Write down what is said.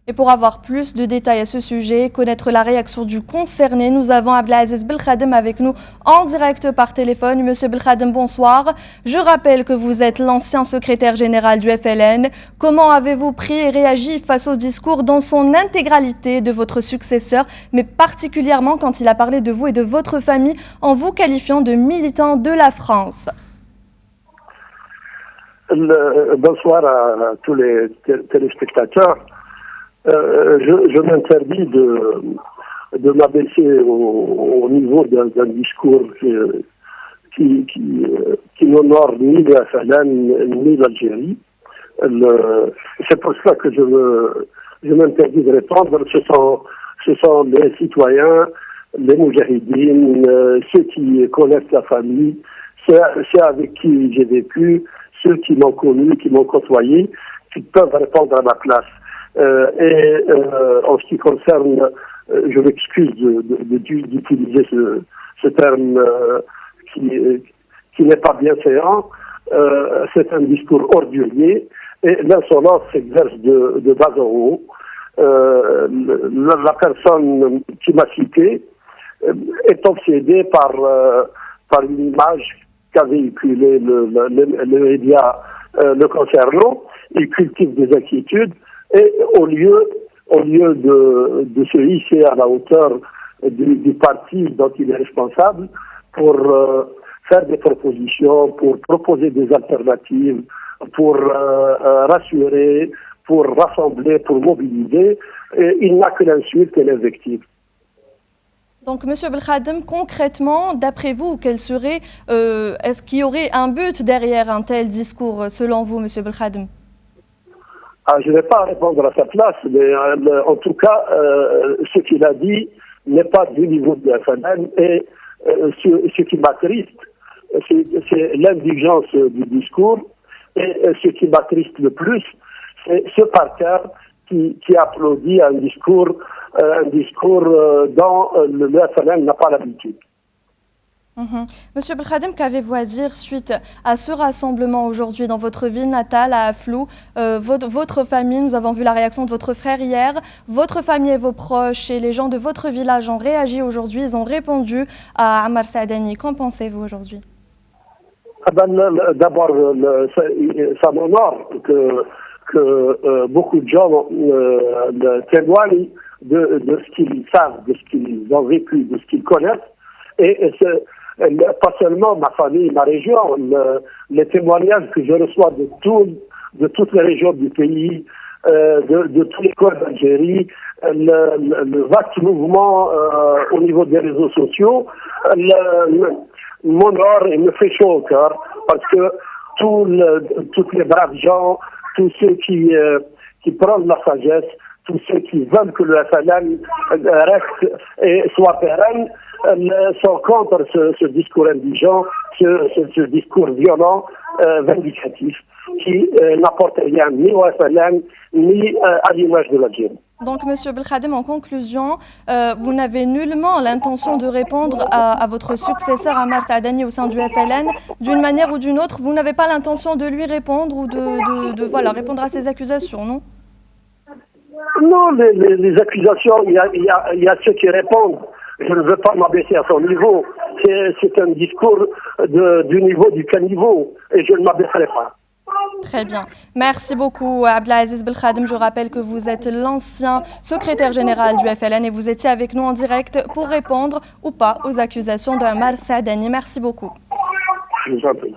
Et pour avoir plus de détails à ce sujet, connaître la réaction du concerné, nous avons Abdelaziz Belkhadem avec nous en direct par téléphone. Monsieur Belkhadem, bonsoir. Je rappelle que vous êtes l'ancien secrétaire général du FLN. Comment avez-vous pris et réagi face au discours dans son intégralité de votre successeur, mais particulièrement quand il a parlé de vous et de votre famille en vous qualifiant de militant de la France? Bonsoir à tous les téléspectateurs. Je m'interdis de m'abaisser au niveau d'un discours qui n'honore ni le FLN ni l'Algérie. C'est pour cela que je m'interdis de répondre. Ce sont les citoyens, les moudjahidines, ceux qui connaissent la famille, ceux avec qui j'ai vécu, ceux qui m'ont connu, qui m'ont côtoyé, qui peuvent répondre à ma place. En ce qui concerne, je m'excuse d'utiliser ce terme qui n'est pas bienséant, c'est un discours ordurier et l'insolence s'exerce de bas en haut. La personne qui m'a cité est obsédée par une image qu'a véhiculé le média le concernant. Il cultive des inquiétudes. Et au lieu de se hisser à la hauteur du parti dont il est responsable pour faire des propositions, pour proposer des alternatives, pour rassurer, pour rassembler, pour mobiliser, il n'a que l'insulte et l'invective. Donc, Monsieur Belkhadem, concrètement, d'après vous, quel serait, est-ce qu'il y aurait un but derrière un tel discours, selon vous, Monsieur Belkhadem? Je ne vais pas répondre à sa place, mais en tout cas, ce qu'il a dit n'est pas du niveau de la FLN et ce qui m'attriste, c'est l'indigence du discour et ce qui m'attriste le plus, c'est ce parterre qui applaudit un discours dont le FLN n'a pas l'habitude. Monsieur Belkhadem, qu'avez-vous à dire suite à ce rassemblement aujourd'hui dans votre ville natale à Aflou? Votre famille, nous avons vu la réaction de votre frère hier, votre famille et vos proches et les gens de votre village ont réagi aujourd'hui, ils ont répondu à Ammar Saadani. Qu'en pensez-vous aujourd'hui? D'abord, ça m'honore que beaucoup de gens témoignent de ce qu'ils savent, de ce qu'ils ont vécu, de ce qu'ils connaissent. Et pas seulement ma famille, ma région, les témoignages que je reçois de toutes les régions du pays, de tous les coins d'Algérie, le vaste mouvement au niveau des réseaux sociaux, m'honore et me fait chaud au cœur parce que tous les braves gens, tous ceux qui prennent la sagesse, tous ceux qui veulent que le FLN reste et soit pérenne, sont contre ce discours indigent, ce discours violent, vindicatif, qui n'apporte rien ni au FLN, ni à l'image de l'Algérie. Donc, Monsieur Belkhadem, en conclusion, vous n'avez nullement l'intention de répondre à votre successeur Ammar Saadani au sein du FLN d'une manière ou d'une autre. Vous n'avez pas l'intention de lui répondre ou de répondre à ses accusations, non? Non, les accusations, il y a ceux qui répondent. Je ne veux pas m'abaisser à son niveau. C'est un discours du niveau du caniveau et je ne m'abaisserai pas. Très bien. Merci beaucoup, Abdelaziz Belkhadem. Je rappelle que vous êtes l'ancien secrétaire général du FLN et vous étiez avec nous en direct pour répondre ou pas aux accusations d'Ammar Saadani. Merci beaucoup. Je vous en prie.